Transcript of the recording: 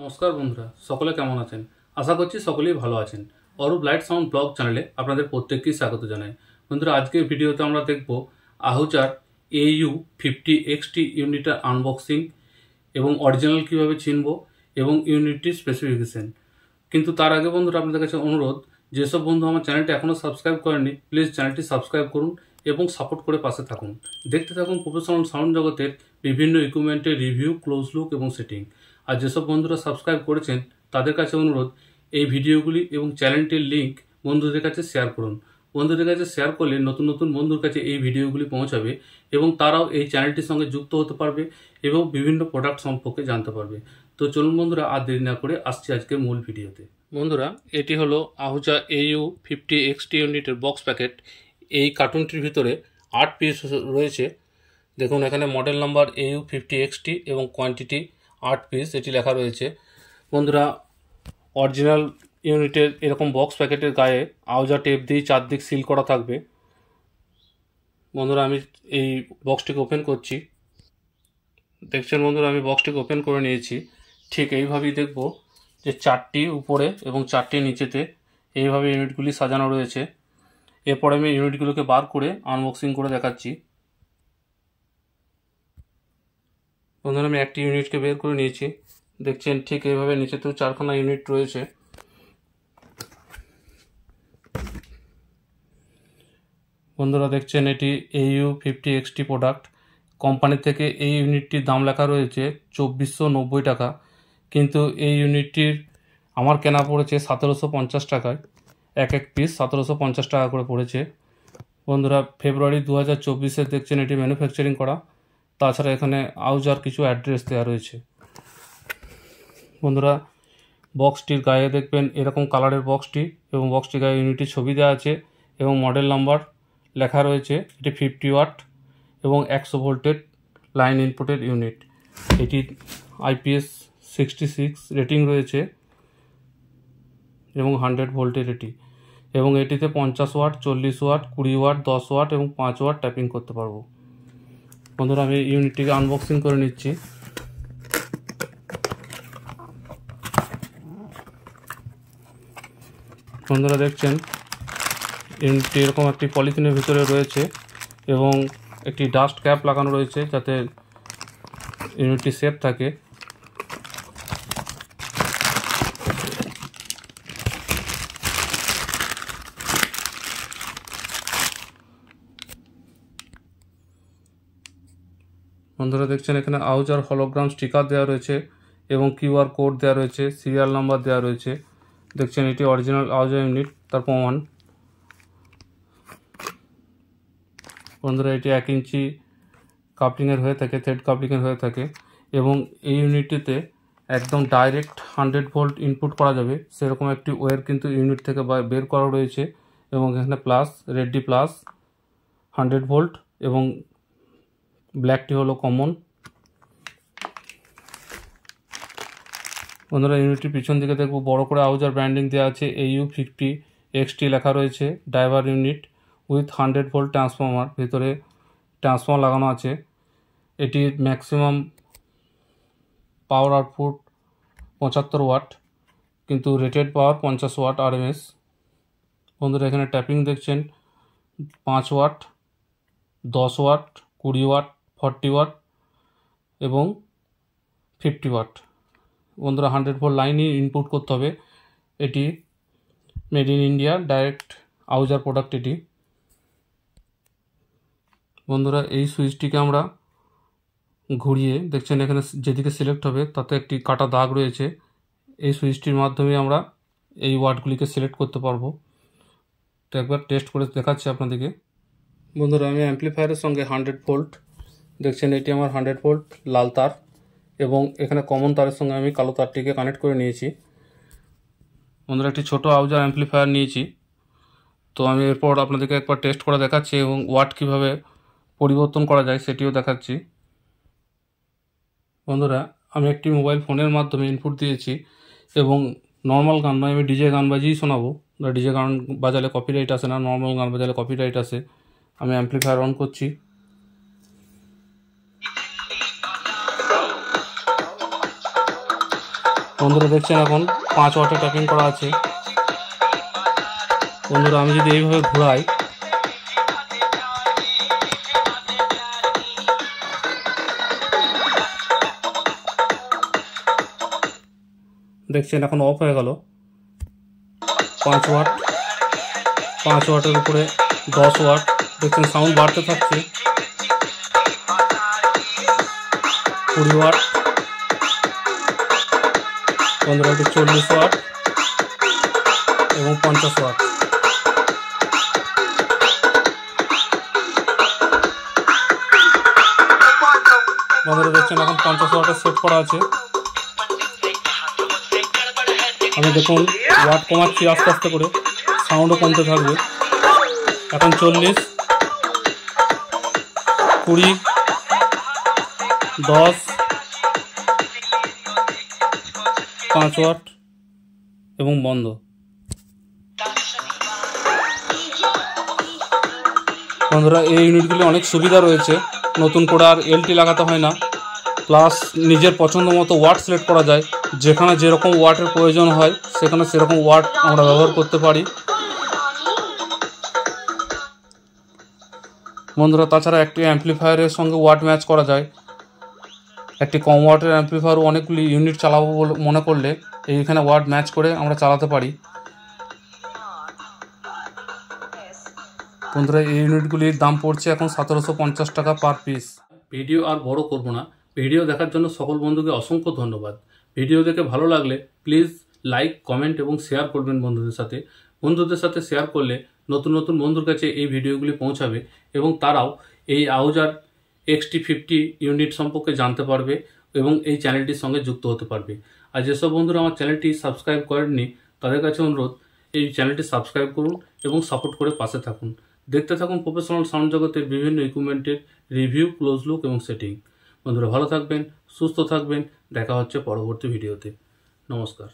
নমস্কার বন্ধুরা, সকলে কেমন আছেন? আশা করছি সকলেই ভালো আছেন। অরূপ লাইট সাউন্ড ব্লগ চ্যানেলে আপনাদের প্রত্যেককেই স্বাগত জানাই। বন্ধুরা, আজকের ভিডিওতে আমরা দেখব আহুজার AU50XT ইউনিটের আনবক্সিং এবং অরিজিনাল কীভাবে চিনব এবং ইউনিটটির স্পেসিফিকেশন। কিন্তু তার আগে বন্ধুরা, আপনাদের কাছে অনুরোধ, যেসব বন্ধু আমার চ্যানেলটি এখনও সাবস্ক্রাইব করেননি, প্লিজ চ্যানেলটি সাবস্ক্রাইব করুন এবং সাপোর্ট করে পাশে থাকুন। দেখতে থাকুন প্রফেশনাল সাউন্ড জগতের বিভিন্ন ইকুইপমেন্টের রিভিউ, ক্লোজ লুক এবং সেটিং। আর যেসব বন্ধুরা সাবস্ক্রাইব করেছেন তাদের কাছে অনুরোধ, এই ভিডিওগুলি এবং চ্যানেলটির লিঙ্ক বন্ধুদের কাছে শেয়ার করুন। বন্ধুদের কাছে শেয়ার করলে নতুন নতুন বন্ধুর কাছে এই ভিডিওগুলি পৌঁছাবে এবং তারাও এই চ্যানেলটির সঙ্গে যুক্ত হতে পারবে এবং বিভিন্ন প্রোডাক্ট সম্পর্কে জানতে পারবে। তো চলুন বন্ধুরা, আর দেরি না করে আসছি আজকের মূল ভিডিওতে। বন্ধুরা, এটি হলো আহুজা AU50XT ইউনিটের বক্স প্যাকেট। এই কার্টুনটির ভিতরে 8 পিস রয়েছে। দেখুন, এখানে মডেল নাম্বার AU50XT এবং কোয়ান্টিটি 8 পিস এটি লেখা রয়েছে। বন্ধুরা, অরিজিনাল ইউনিটের এরকম বক্স প্যাকেটের গায়ে আহুজা টেপ দিয়ে চারদিক সিল করা থাকবে। বন্ধুরা, আমি এই বক্সটিকে ওপেন করছি। দেখছেন বন্ধুরা, আমি বক্সটিকে ওপেন করে নিয়েছি। ঠিক এইভাবেই দেখব যে 4টি উপরে এবং 4টি নিচেতে এইভাবে ইউনিটগুলি সাজানো রয়েছে। এরপরে আমি ইউনিটগুলোকে বার করে আনবক্সিং করে দেখাচ্ছি। বন্ধুরা, আমি একটি ইউনিটকে বের করে নিয়েছি। দেখছেন ঠিক এইভাবে নিচেতেও 4খানা ইউনিট রয়েছে। বন্ধুরা, দেখছেন এটি AU50XT প্রোডাক্ট। কোম্পানি থেকে এই ইউনিটটির দাম লেখা রয়েছে 2490 টাকা, কিন্তু এই ইউনিটটির আমার কেনা পড়েছে 1750 টাকায়। এক পিস 1750 টাকা করে পড়েছে। বন্ধুরা, ফেব্রুয়ারি 2024-এ দেখছেন এটি ম্যানুফ্যাকচারিং করা। তাছাড়া এখানে আহুজার কিছু অ্যাড্রেস দেওয়া রয়েছে। বন্ধুরা, বক্সটির গায়ে দেখবেন এরকম কালারের বক্সটি, এবং বক্সটির গায়ে ইউনিটের ছবি দেওয়া আছে এবং মডেল নাম্বার লেখা রয়েছে। এটি 50 ওয়াট এবং 100 ভোল্টের লাইন ইনপুটের ইউনিট। এটি IPS 66 রেটিং রয়েছে এবং 100 ভোল্টের এটি, এবং এটিতে 50 ওয়াট, 40 ওয়াট, 20 ওয়াট, 10 ওয়াট এবং 5 ওয়াট ট্যাপিং করতে পারবো। বন্ধুরা, আমি ইউনিটটিকে আনবক্সিং করে নিচ্ছি। বন্ধুরা, দেখছেন ইউনিটটি এরকম একটি পলিথিনের ভিতরে রয়েছে এবং একটি ডাস্ট ক্যাপ লাগানো রয়েছে যাতে ইউনিটটি সেফ থাকে। বন্ধুরা, দেখছেন এখানে আহুজার হলোগ্রাম স্টিকার দেওয়া রয়েছে এবং QR কোড দেওয়া রয়েছে, সিরিয়াল নাম্বার দেওয়া রয়েছে। দেখছেন এটি অরিজিনাল আহুজা ইউনিট, তার প্রমাণ। বন্ধুরা, এটি 1 ইঞ্চি কাপলিংয়ের হয়ে থাকে, থ্রেড কাপলিংয়ের হয়ে থাকে, এবং এই ইউনিটটিতে একদম ডাইরেক্ট 100 ভোল্ট ইনপুট করা যাবে সেরকম একটি ওয়্যার কিন্তু ইউনিট থেকে বের করা রয়েছে। এবং এখানে প্লাস, রেডটি প্লাস 100 ভোল্ট এবং ব্ল্যাকটি হলো কমন। বন্ধুরা, ইউনিটটির পিছন দিকে দেখব বড় করে আহুজার ব্র্যান্ডিং দেওয়া আছে, AU50XT লেখা রয়েছে। Driver unit with 100 volt transformer, ভিতরে ট্রান্সফর্মার লাগানো আছে। এটির ম্যাক্সিমাম পাওয়ার আউটপুট 75 ওয়াট, কিন্তু রেটেড পাওয়ার 50 ওয়াট RMS। বন্ধুরা, এখানে ট্যাপিং দেখছেন 5 ওয়াট, 10 ওয়াট, 20 ওয়াট, 40 ওয়াট এবং 50 ওয়াট। বন্ধুরা, 100 ভোল্ট লাইনই ইনপুট করতে হবে। এটি মেড ইন ইন্ডিয়া, ডাইরেক্ট আহুজার প্রোডাক্ট এটি। বন্ধুরা, এই সুইচটিকে আমরা ঘুরিয়ে দেখছেন এখানে যেদিকে সিলেক্ট হবে তাতে একটি কাটা দাগ রয়েছে। এই সুইচটির মাধ্যমে আমরা এই ওয়াটগুলিকে সিলেক্ট করতে পারবো। তো একবার টেস্ট করে দেখাচ্ছি আপনাদেরকে। বন্ধুরা, আমি অ্যাম্প্লিফায়ারের সঙ্গে 100 ভোল্ট, দেখছেন এটি আমার 100 ভোল্ট লাল তার, এবং এখানে কমন তারের সঙ্গে আমি কালো তারটিকে কানেক্ট করে নিয়েছি। বন্ধুরা, একটি ছোটো আহুজার অ্যাম্প্লিফায়ার নিয়েছি। তো আমি এরপর আপনাদেরকে একবার টেস্ট করে দেখাচ্ছি এবং ওয়াট কীভাবে পরিবর্তন করা যায় সেটিও দেখাচ্ছি। বন্ধুরা, আমি একটি মোবাইল ফোনের মাধ্যমে ইনপুট দিয়েছি এবং নর্মাল গান নয়, আমি ডিজে গান বাজিয়েই শোনাবো। ডিজে গান বাজালে কপিরাইট আসে না, নর্মাল গান বাজালে কপিরাইট আসে। আমি অ্যাম্প্লিফায়ার অন করছি। বন্ধুরা দেখছেন এখন 5 ওয়াটে ট্যাপিং করা আছে। বন্ধুরা আমি যদি এইভাবে ঘোরাই, দেখছেন এখন অফ হয়ে গেল। 5 ওয়াট, 5 ওয়াটের উপরে 10 ওয়াট, দেখছেন সাউন্ড বাড়তে থাকছে। 20 ওয়াট, বন্ধুরা একটু 40 ওয়াট এবং 50 ওয়াট। বন্ধুরা দেখছেন এখন 50 ওয়াটের সেট করা আছে। আমি দেখুন ওয়াট কমাচ্ছি আস্তে আস্তে করে, সাউন্ডও কমতে থাকবে। এখন 40, 20, 10, 5 ওয়াট এবং বন্ধ। বন্ধুরা এই ইউনিটগুলি অনেক সুবিধা রয়েছে, নতুন করে আর এলটি লাগাতে হয় না, প্লাস নিজের পছন্দ মতো ওয়াট সিলেক্ট করা যায়। যেখানে যেরকম ওয়াটের প্রয়োজন হয় সেখানে সেরকম ওয়াট আমরা ব্যবহার করতে পারি। বন্ধুরা তাছাড়া একটি অ্যাম্পলিফায়ারের সঙ্গে ওয়াট ম্যাচ করা যায়। একটি কম ওয়াটের অ্যাম্পলিফায়ার অনেকগুলি ইউনিট চালাবো বলে মনে করলে এইখানে ওয়াট ম্যাচ করে আমরা চালাতে পারি। বন্ধুরা এই ইউনিটগুলির দাম পড়ছে এখন 1750 টাকা পার পিস। ভিডিও আর বড় করব না, ভিডিও দেখার জন্য সকল বন্ধুকে অসংখ্য ধন্যবাদ। ভিডিও দেখে ভালো লাগলে প্লিজ লাইক, কমেন্ট এবং শেয়ার করবেন বন্ধুদের সাথে। বন্ধুদের সাথে শেয়ার করলে নতুন নতুন বন্ধুর কাছে এই ভিডিওগুলি পৌঁছাবে এবং তারাও এই আহুজার XT50 ইউনিট সম্পর্কে জানতে পারবে এবং এই চ্যানেলটির সঙ্গে যুক্ত হতে পারবে। আর যেসব বন্ধুরা আমার চ্যানেলটি সাবস্ক্রাইব করেননি তাদের কাছে অনুরোধ, এই চ্যানেলটি সাবস্ক্রাইব করুন এবং সাপোর্ট করে পাশে থাকুন। দেখতে থাকুন প্রফেশনাল সাউন্ড জগতের বিভিন্ন ইকুইপমেন্টের রিভিউ, ক্লোজ লুক এবং সেটিং। বন্ধুরা ভালো থাকবেন, সুস্থ থাকবেন, দেখা হচ্ছে পরবর্তী ভিডিওতে। নমস্কার।